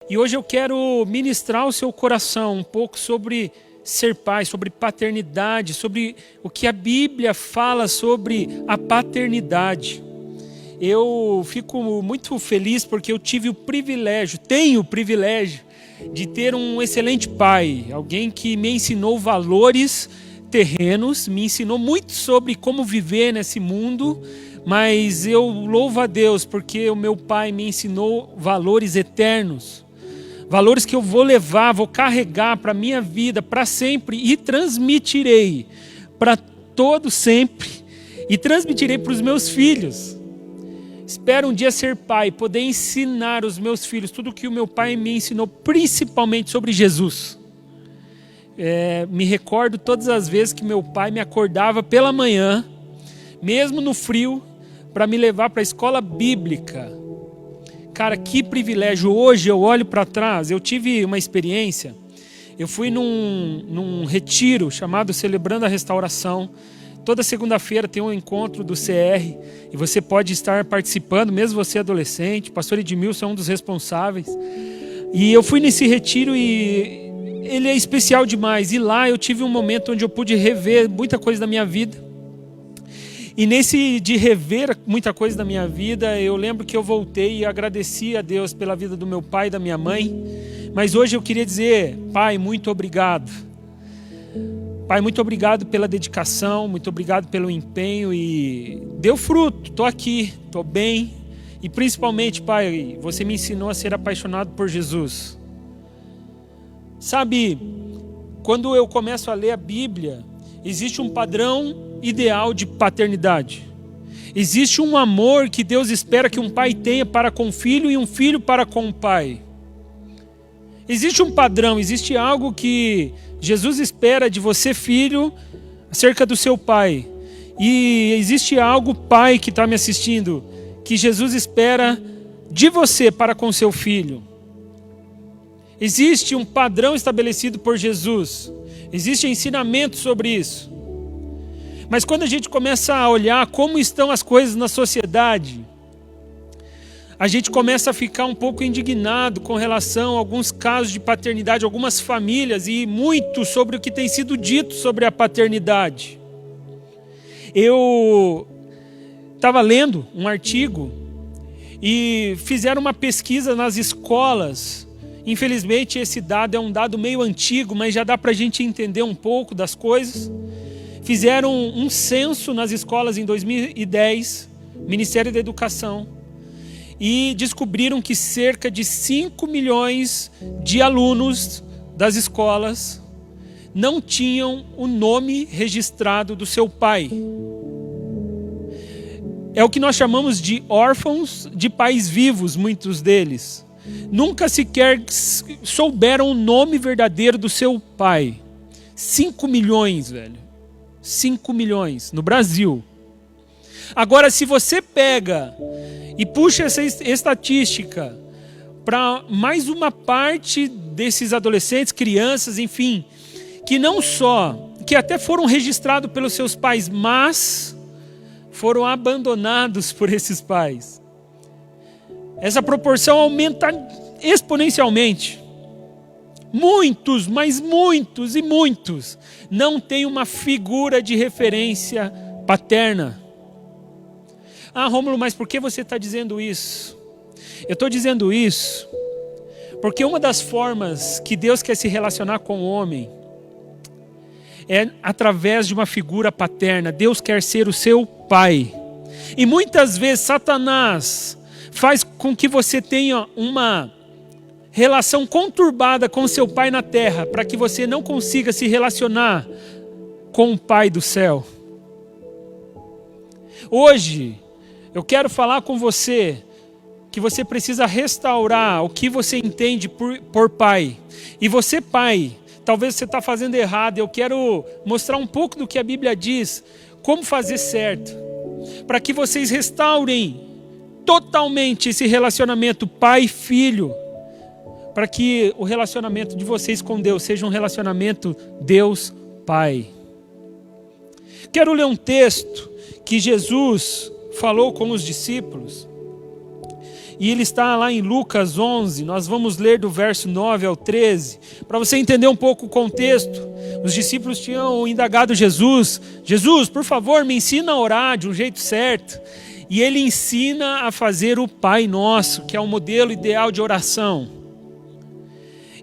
E hoje eu quero ministrar ao seu coração um pouco sobre ser pai, sobre paternidade, sobre o que a Bíblia fala sobre a paternidade. Eu fico muito feliz porque eu tenho o privilégio de ter um excelente pai, alguém que me ensinou valores terrenos, me ensinou muito sobre como viver nesse mundo, mas eu louvo a Deus porque o meu pai me ensinou valores eternos. Valores que eu vou levar, vou carregar para a minha vida, para sempre, e transmitirei para todo sempre, e transmitirei para os meus filhos. Espero um dia ser pai, poder ensinar os meus filhos tudo o que o meu pai me ensinou, principalmente sobre Jesus. Me recordo todas as vezes que meu pai me acordava pela manhã, mesmo no frio, para me levar para a escola bíblica. Cara, que privilégio. Hoje eu olho para trás, eu tive uma experiência. Eu fui num retiro chamado Celebrando a Restauração. Toda segunda-feira tem um encontro do CR e você pode estar participando, mesmo você adolescente. O pastor Edmilson é um dos responsáveis. E eu fui nesse retiro e ele é especial demais. E lá eu tive um momento onde eu pude rever muita coisa da minha vida. E nesse de rever muita coisa da minha vida, eu lembro que eu voltei e agradeci a Deus pela vida do meu pai e da minha mãe. Mas hoje eu queria dizer, pai, muito obrigado. Pai, muito obrigado pela dedicação, muito obrigado pelo empenho e deu fruto, estou aqui, estou bem. E principalmente, pai, você me ensinou a ser apaixonado por Jesus. Sabe, quando eu começo a ler a Bíblia, existe um padrão ideal de paternidade. Existe um amor que Deus espera que um pai tenha para com o filho e um filho para com o pai. Existe um padrão, existe algo que Jesus espera de você, filho, acerca do seu pai. E existe algo, pai, que está me assistindo, que Jesus espera de você para com seu filho. Existe um padrão estabelecido por Jesus. Existe ensinamento sobre isso. Mas quando a gente começa a olhar como estão as coisas na sociedade, a gente começa a ficar um pouco indignado com relação a alguns casos de paternidade, algumas famílias, e muito sobre o que tem sido dito sobre a paternidade. Eu estava lendo um artigo e fizeram uma pesquisa nas escolas. Infelizmente esse dado é um dado meio antigo, mas já dá para a gente entender um pouco das coisas. Fizeram um censo nas escolas em 2010, Ministério da Educação, e descobriram que cerca de 5 milhões de alunos das escolas não tinham o nome registrado do seu pai. É o que nós chamamos de órfãos de pais vivos, muitos deles. Nunca sequer souberam o nome verdadeiro do seu pai. 5 milhões, velho. 5 milhões no Brasil. Agora, se você pega e puxa essa estatística para mais uma parte desses adolescentes, crianças, enfim, que até foram registrados pelos seus pais, mas foram abandonados por esses pais. Essa proporção aumenta exponencialmente. Muitos, mas muitos e muitos não têm uma figura de referência paterna. Ah, Rômulo, mas por que você está dizendo isso? Eu estou dizendo isso porque uma das formas que Deus quer se relacionar com o homem é através de uma figura paterna. Deus quer ser o seu pai. E muitas vezes Satanás faz com que você tenha uma relação conturbada com seu pai na terra, para que você não consiga se relacionar com o Pai do céu. Hoje, eu quero falar com você que você precisa restaurar o que você entende por pai. E você, pai, talvez você está fazendo errado. Eu quero mostrar um pouco do que a Bíblia diz, como fazer certo, para que vocês restaurem totalmente esse relacionamento pai-filho, para que o relacionamento de vocês com Deus seja um relacionamento Deus-Pai. Quero ler um texto que Jesus falou com os discípulos. E ele está lá em Lucas 11, nós vamos ler do verso 9 ao 13, para você entender um pouco o contexto. Os discípulos tinham indagado Jesus, por favor, me ensina a orar de um jeito certo. E ele ensina a fazer o Pai Nosso, que é o modelo ideal de oração.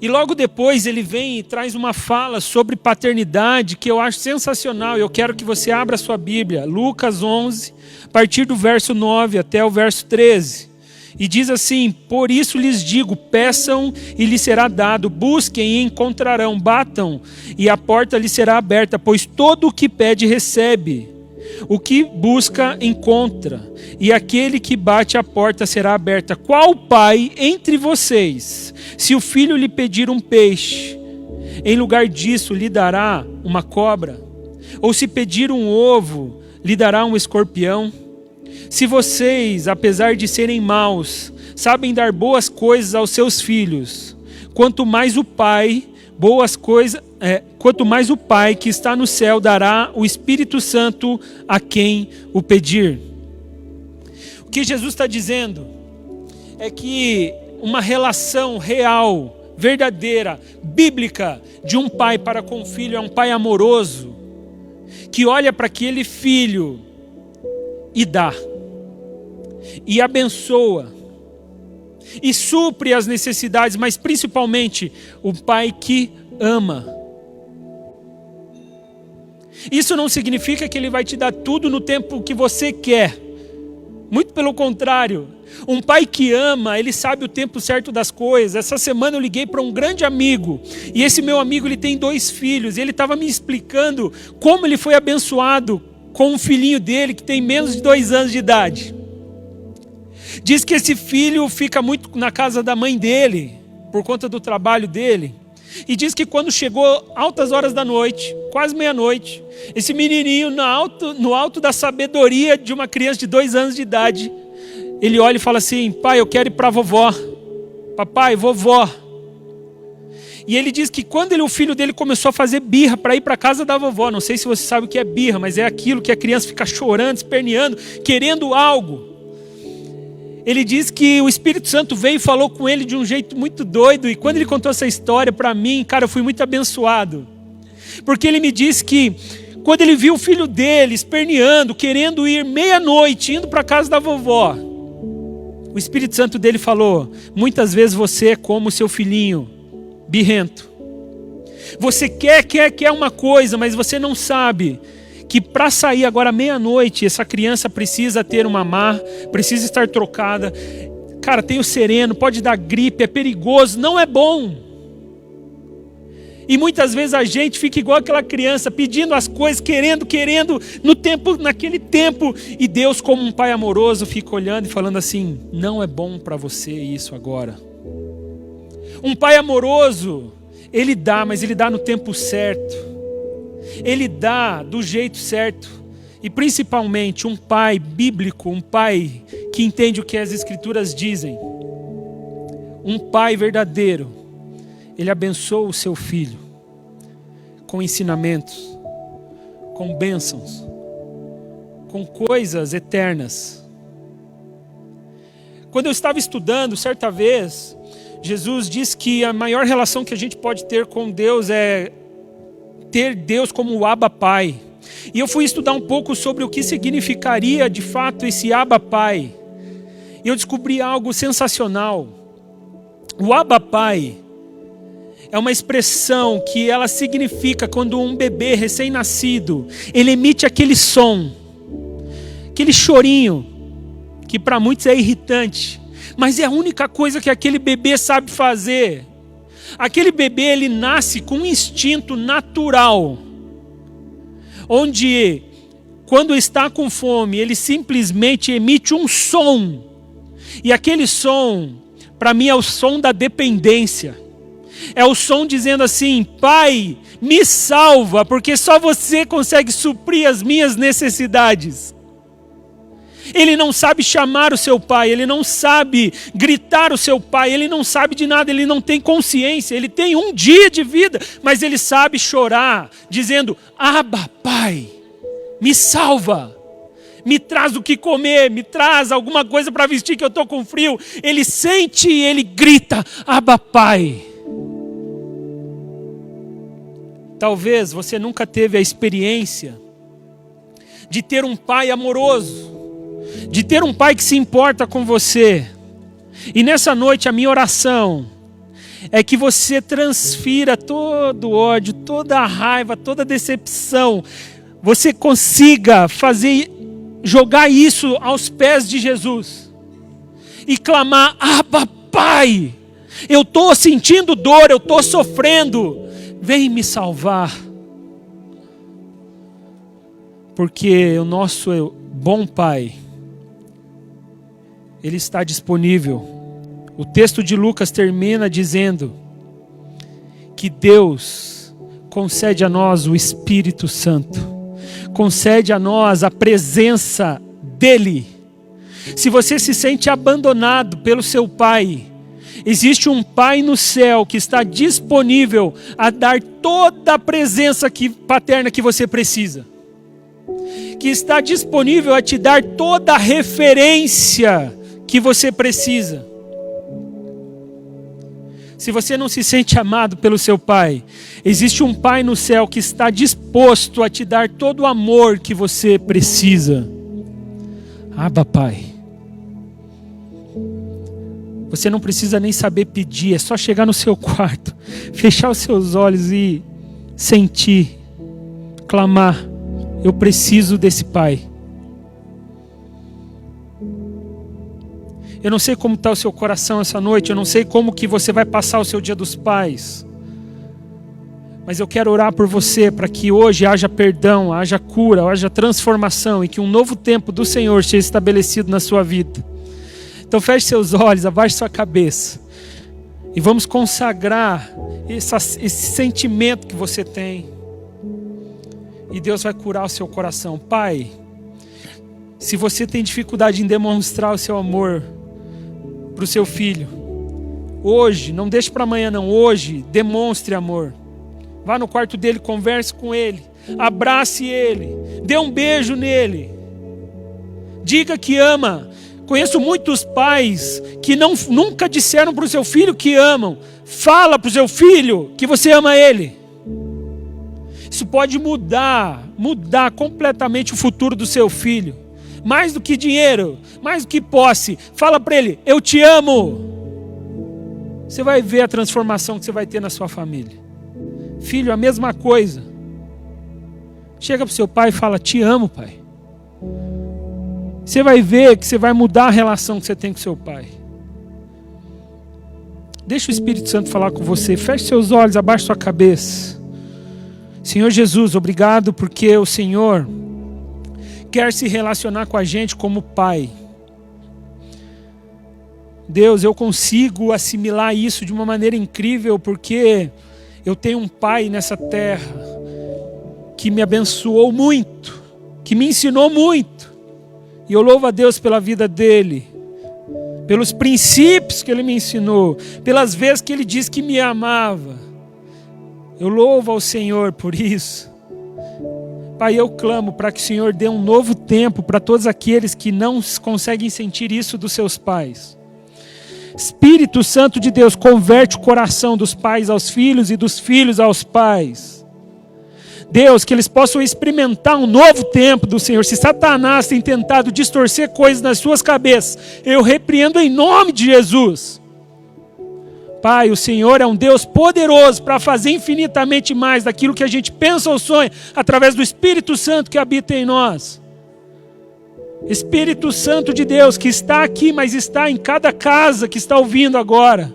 E logo depois ele vem e traz uma fala sobre paternidade que eu acho sensacional. Eu quero que você abra a sua Bíblia, Lucas 11, a partir do verso 9 até o verso 13. E diz assim: por isso lhes digo, peçam e lhes será dado, busquem e encontrarão, batam e a porta lhes será aberta, pois todo o que pede recebe, o que busca encontra, e aquele que bate a porta será aberta. Qual pai entre vocês, se o filho lhe pedir um peixe, em lugar disso lhe dará uma cobra? Ou se pedir um ovo, lhe dará um escorpião? Se vocês, apesar de serem maus, sabem dar boas coisas aos seus filhos, quanto mais o Pai que está no céu dará o Espírito Santo a quem o pedir. O que Jesus está dizendo é que uma relação real, verdadeira, bíblica de um pai para com o filho é um pai amoroso, que olha para aquele filho e dá, e abençoa, e supre as necessidades, mas principalmente o pai que ama. Isso não significa que ele vai te dar tudo no tempo que você quer. Muito pelo contrário. Um pai que ama, ele sabe o tempo certo das coisas. Essa semana eu liguei para um grande amigo. E esse meu amigo, ele tem 2 filhos. E ele estava me explicando como ele foi abençoado com um filhinho dele que tem menos de 2 anos de idade. Diz que esse filho fica muito na casa da mãe dele, por conta do trabalho dele. E diz que quando chegou altas horas da noite, quase meia-noite, esse menininho no alto da sabedoria de uma criança de 2 anos de idade, ele olha e fala assim: pai, eu quero ir para a vovó. Papai, vovó. E ele diz que quando o filho dele começou a fazer birra para ir para a casa da vovó, não sei se você sabe o que é birra, mas é aquilo que a criança fica chorando, esperneando, querendo algo. Ele diz que o Espírito Santo veio e falou com ele de um jeito muito doido. E quando ele contou essa história para mim, cara, eu fui muito abençoado. Porque ele me disse que quando ele viu o filho dele esperneando, querendo ir meia-noite, indo para a casa da vovó, o Espírito Santo dele falou: muitas vezes você é como o seu filhinho, birrento. Você quer uma coisa, mas você não sabe que para sair agora meia-noite, essa criança precisa ter uma mamar, precisa estar trocada. Cara, tem o sereno, pode dar gripe, é perigoso, não é bom. E muitas vezes a gente fica igual aquela criança, pedindo as coisas, querendo, naquele tempo. E Deus, como um pai amoroso, fica olhando e falando assim: não é bom para você isso agora. Um pai amoroso, ele dá, mas ele dá no tempo certo. Ele dá do jeito certo. E principalmente um pai bíblico, um pai que entende o que as Escrituras dizem. Um pai verdadeiro, ele abençoa o seu filho com ensinamentos, com bênçãos, com coisas eternas. Quando eu estava estudando, certa vez, Jesus disse que a maior relação que a gente pode ter com Deus é ter Deus como o Abba Pai. E eu fui estudar um pouco sobre o que significaria de fato esse Abba Pai. E eu descobri algo sensacional. O Abba Pai é uma expressão que ela significa quando um bebê recém-nascido, ele emite aquele som, aquele chorinho, que para muitos é irritante, mas é a única coisa que aquele bebê sabe fazer. Aquele bebê, ele nasce com um instinto natural, onde quando está com fome, ele simplesmente emite um som. E aquele som, para mim, é o som da dependência. É o som dizendo assim: pai, me salva, porque só você consegue suprir as minhas necessidades. Ele não sabe chamar o seu pai, ele não sabe gritar o seu pai, ele não sabe de nada, ele não tem consciência, ele tem um dia de vida, mas ele sabe chorar, dizendo: Abba, pai, me salva, me traz o que comer, me traz alguma coisa para vestir que eu estou com frio. Ele sente e ele grita, Abba Pai. Talvez você nunca teve a experiência de ter um pai amoroso, de ter um pai que se importa com você. E nessa noite a minha oração é que você transfira todo o ódio, toda a raiva, toda a decepção. Você consiga jogar isso aos pés de Jesus. E clamar, Abba Pai, eu estou sentindo dor, eu estou sofrendo. Vem me salvar. Porque o nosso bom Pai, Ele está disponível. O texto de Lucas termina dizendo que Deus concede a nós o Espírito Santo, concede a nós a presença dEle. Se você se sente abandonado pelo seu pai, existe um Pai no céu que está disponível a dar toda a presença paterna que você precisa, que está disponível a te dar toda a referência que você precisa. Se você não se sente amado pelo seu pai, existe um Pai no céu que está disposto a te dar todo o amor que você precisa. Abba Pai. Você não precisa nem saber pedir, é só chegar no seu quarto, fechar os seus olhos e sentir, clamar, eu preciso desse Pai. Eu não sei como está o seu coração essa noite, eu não sei como que você vai passar o seu Dia dos Pais. Mas eu quero orar por você, para que hoje haja perdão, haja cura, haja transformação e que um novo tempo do Senhor seja estabelecido na sua vida. Então feche seus olhos, abaixe sua cabeça e vamos consagrar esse sentimento que você tem. E Deus vai curar o seu coração. Pai, se você tem dificuldade em demonstrar o seu amor para o seu filho, hoje, não deixe para amanhã não, hoje, demonstre amor. Vá no quarto dele, converse com ele, abrace ele, dê um beijo nele, diga que ama. Conheço muitos pais que nunca disseram para o seu filho que amam. Fala para o seu filho que você ama ele. Isso pode mudar completamente o futuro do seu filho. Mais do que dinheiro, mais do que posse. Fala para ele, eu te amo. Você vai ver a transformação que você vai ter na sua família. Filho, a mesma coisa. Chega para o seu pai e fala, te amo, pai. Você vai ver que você vai mudar a relação que você tem com seu pai. Deixa o Espírito Santo falar com você. Feche seus olhos, abaixe sua cabeça. Senhor Jesus, obrigado porque o Senhor quer se relacionar com a gente como Pai. Deus, eu consigo assimilar isso de uma maneira incrível porque eu tenho um Pai nessa terra que me abençoou muito, que me ensinou muito. E eu louvo a Deus pela vida dele, pelos princípios que ele me ensinou, pelas vezes que ele disse que me amava. Eu louvo ao Senhor por isso. Pai, eu clamo para que o Senhor dê um novo tempo para todos aqueles que não conseguem sentir isso dos seus pais. Espírito Santo de Deus, converte o coração dos pais aos filhos e dos filhos aos pais. Deus, que eles possam experimentar um novo tempo do Senhor. Se Satanás tem tentado distorcer coisas nas suas cabeças, eu repreendo em nome de Jesus. Pai, o Senhor é um Deus poderoso para fazer infinitamente mais daquilo que a gente pensa ou sonha, através do Espírito Santo que habita em nós. Espírito Santo de Deus, que está aqui, mas está em cada casa que está ouvindo agora.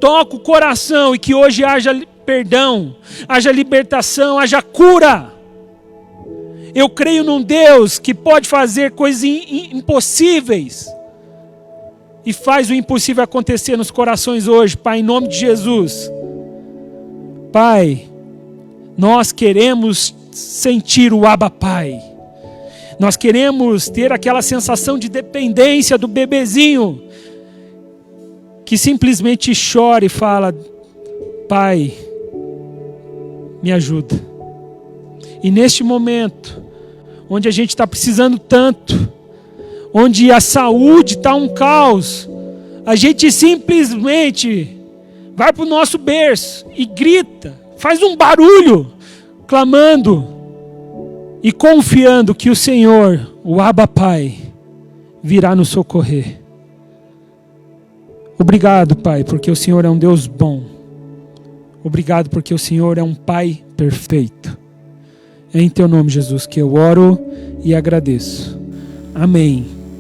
Toca o coração e que hoje haja perdão, haja libertação, haja cura. Eu creio num Deus que pode fazer coisas impossíveis. E faz o impossível acontecer nos corações hoje, Pai, em nome de Jesus. Pai, nós queremos sentir o Abba Pai. Nós queremos ter aquela sensação de dependência do bebezinho que simplesmente chora e fala, Pai, me ajuda. E neste momento, onde a gente está precisando tanto, onde a saúde está um caos, a gente simplesmente vai para o nosso berço e grita, faz um barulho, clamando e confiando que o Senhor, o Abba Pai, virá nos socorrer. Obrigado, Pai, porque o Senhor é um Deus bom. Obrigado porque o Senhor é um Pai perfeito. É em Teu nome, Jesus, que eu oro e agradeço. Amém.